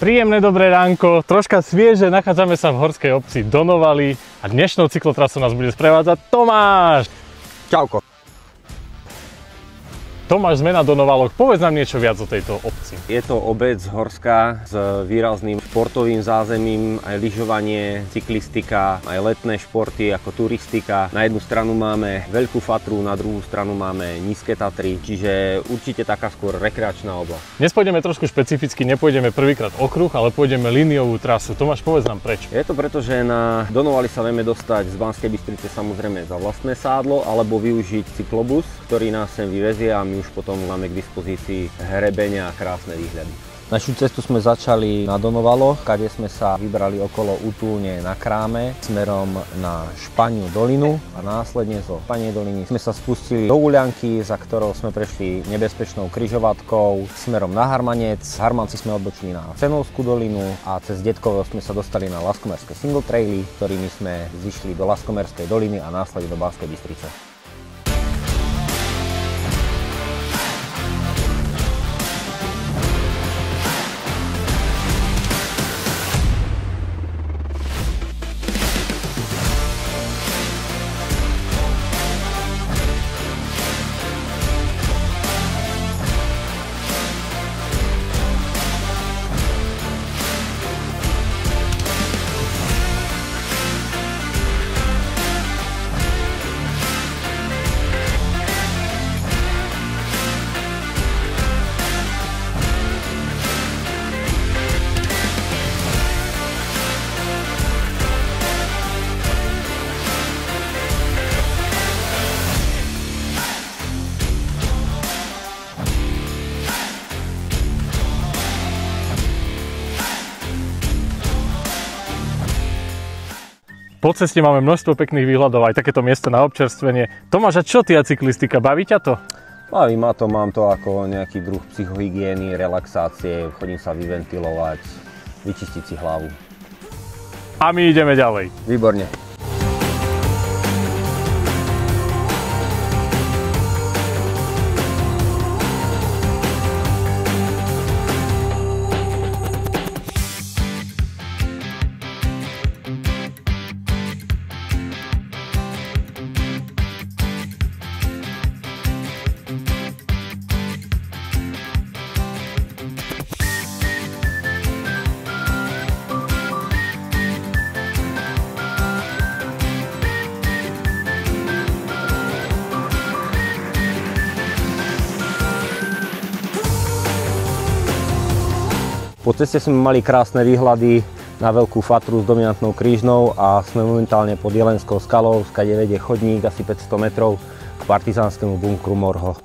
Príjemné dobré ránko, troška svieže, nachádzame sa v horskej obci Donovali a dnešnou cyklotrasou nás bude sprevádzať Tomáš. Čauko. Tomáš, sme na Donovaloch, povedz nám niečo viac o tejto obci. Je to obec horská s výrazným športovým zázemím, aj lyžovanie, cyklistika, aj letné športy ako turistika. Na jednu stranu máme Veľkú Fatru, na druhú stranu máme Nízke Tatry, čiže určite taká skôr rekreačná oblasť. Dnes pôjdeme trošku špecificky, nepôjdeme prvýkrát okruh, ale pôjdeme líniovú trasu. Tomáš, povedz nám prečo. Je to preto, že na Donovali sa vieme dostať z Banskej Bystrice samozrejme za vlastné sádlo, alebo využiť cyklobus, ktorý nás sem vyvezie a my už potom máme k dispozícii hrebenia a krásne výhľady. Našu cestu sme začali na Donovaloch, kade sme sa vybrali okolo útulne na Kráme smerom na Španiu dolinu a následne zo Španej doliny sme sa spustili do Uľanky, za ktorou sme prešli nebezpečnou križovatkou smerom na Harmanec. Z Harmanci sme odbočili na Cenovskú dolinu a cez Detkovo sme sa dostali na Laskomerské single traily, ktorými sme zišli do Laskomerskej doliny a následne do Banskej Bystrice. Po ceste máme množstvo pekných výhľadov, aj takéto miesto na občerstvenie. Tomáš, a čo ty a cyklistika, baví ťa to? Baví ma to, mám to ako nejaký druh psychohygieny, relaxácie, chodím sa vyventilovať, vyčistiť si hlavu. A my ideme ďalej. Výborne. Po ceste sme mali krásne výhľady na Veľkú Fatru s dominantnou krížnou a sme momentálne pod Jelenskou skalou, skade vedie chodník asi 500 metrov k partizánskemu bunkru Morho.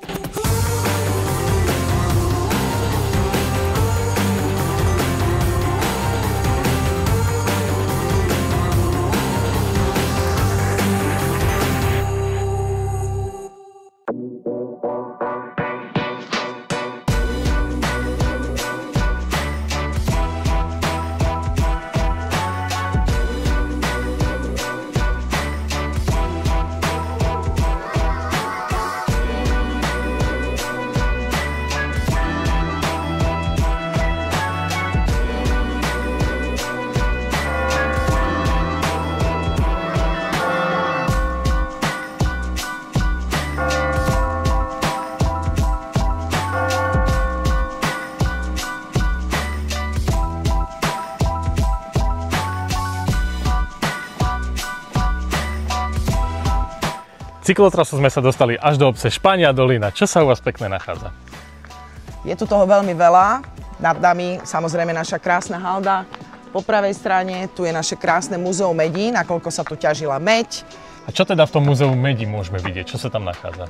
Cyklotrasu sme sa dostali až do obce Špania dolina. Čo sa u vás pekné nachádza? Je tu toho veľmi veľa. Nad nami samozrejme naša krásna halda. Po pravej strane tu je naše krásne múzeum medí, nakoľko sa tu ťažila meď. A čo teda v tom múzeu medí môžeme vidieť? Čo sa tam nachádza?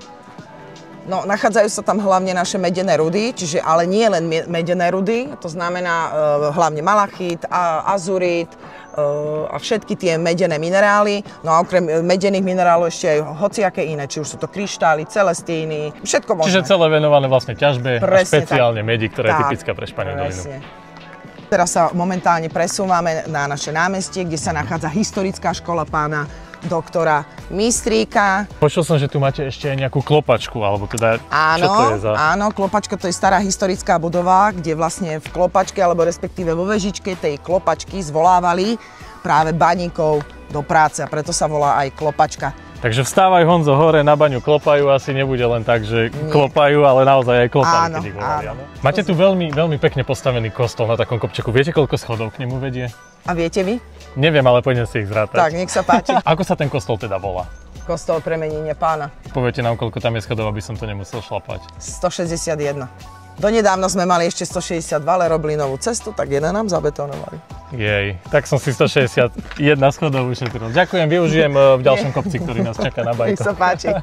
No, nachádzajú sa tam hlavne naše medené rudy, čiže ale nie len medené rudy, to znamená hlavne malachit, azurit, a všetky tie medené minerály. No a okrem medených minerálov ešte aj hociaké iné, či už sú to kryštály, celestíny, všetko možné. Čiže celé venované vlastne ťažbe a špeciálne medi, ktorá je typická pre Španiu dolinu. Teraz sa momentálne presúvame na naše námestie, kde sa nachádza historická škola pána doktora Mistríka. Počul som, že tu máte ešte aj nejakú klopačku, alebo teda čo to je za... Áno, klopačka to je stará historická budova, kde vlastne v klopačke, alebo respektíve vo vežičke tej klopačky zvolávali práve baníkov do práce a preto sa volá aj klopačka. Takže vstávaj Honzo hore, na baňu klopajú, asi nebude len tak, že klopajú, ale naozaj aj klopajú, keď ich volali. Máte tu veľmi, veľmi pekne postavený kostol na takom kopčeku. Viete, koľko schodov k nemu vedie? A viete vy? Neviem, ale poďme si ich zrátať. Tak, nech sa páči. Ako sa ten kostol teda volá? Kostol Premenenia Pána. Poviete nám, koľko tam je schodov, aby som to nemusel šlapať. 161. Donedávno sme mali ešte 162, ale robili novú cestu, tak jeden nám zabetonovali. Jej, tak som si 161 schodov ušetril. Ďakujem, využijem v ďalšom kopci, ktorý nás čaká na bajko. Nech sa páči.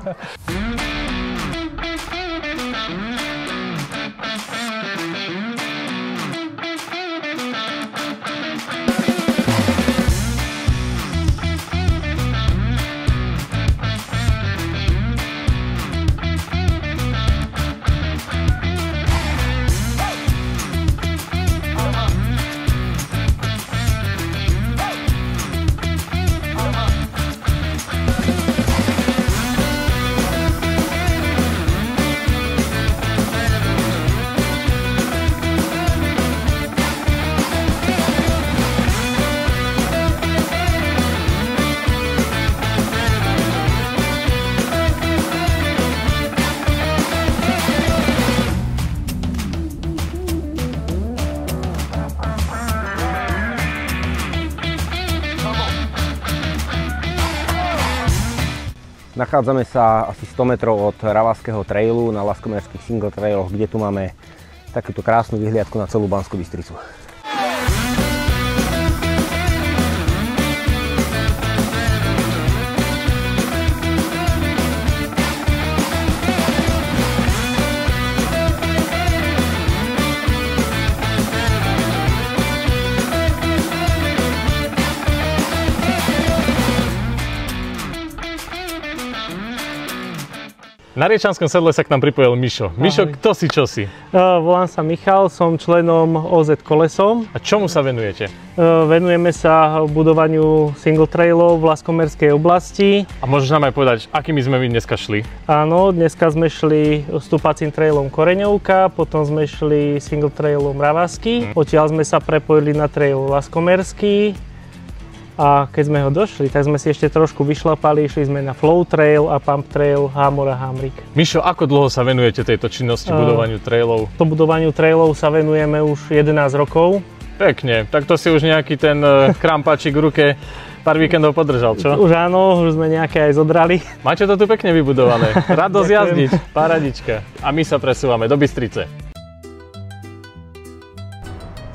Nachádzame sa asi 100 metrov od Ravasského trailu na Laskomerských single trailoch, kde tu máme takúto krásnu vyhliadku na celú Banskú Bystricu. Na Riečanskom sedle sa k nám pripojil Mišo. Mišo, kto si, čo si? Volám sa Michal, som členom OZ Kolesom. A čomu sa venujete? Venujeme sa budovaniu single trailov v Laskomerskej oblasti. A môžeš nám aj povedať, akými sme my dneska šli? Áno, dneska sme šli stúpacím trailom Koreňovka, potom sme šli single trailom Ravasky. Odtiaľ sme sa prepojili na trail Laskomerský. A keď sme ho došli, tak sme si ešte trošku vyšlapali, išli sme na Flow Trail a Pump Trail Hámor a Hamrik. Mišo, ako dlho sa venujete tejto činnosti budovaniu trailov? To budovaniu trailov sa venujeme už 11 rokov. Pekne, tak to si už nejaký ten krampáčik v ruke pár víkendov podržal, čo? Už áno, už sme nejaké aj zodrali. Máte to tu pekne vybudované, radosť jazdiť, paradička. A my sa presúvame do Bystrice.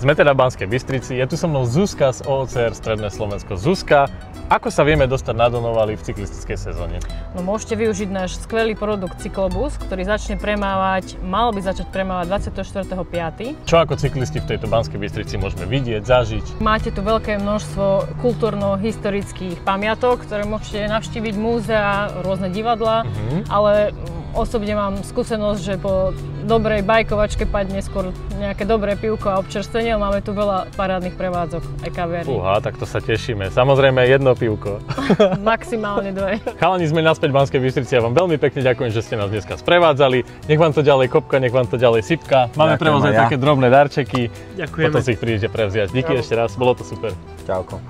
Sme teda v Banskej Bystrici, je tu so mnou Zuzka z OOCR Stredné Slovensko. Zuzka, ako sa vieme dostať na Donovali v cyklistickej sezóne? No, môžete využiť náš skvelý produkt Cyklobus, ktorý začne premávať, mal by začať premávať 24.5. Čo ako cyklisti v tejto Banskej Bystrici môžeme vidieť, zažiť? Máte tu veľké množstvo kultúrno-historických pamiatok, ktoré môžete navštíviť, múzea, rôzne divadlá, ale osobne mám skúsenosť, že po dobrej bajkovačke padne skôr nejaké dobré pivko a občerstvenie. Máme tu veľa parádnych prevádzok aj kaviarní. Fúha, tak to sa tešíme. Samozrejme jedno pivko. Maximálne 2. Chalani, sme naspäť v Banskej Bystrici. Ja vám veľmi pekne ďakujem, že ste nás dneska sprevádzali. Nech vám to ďalej kopka, nech vám to ďalej sypka. Máme pre vás aj také drobné darčeky. Ďakujeme. Potom si ich prídete prevziať. Díky ešte raz, bolo to super. Čauko.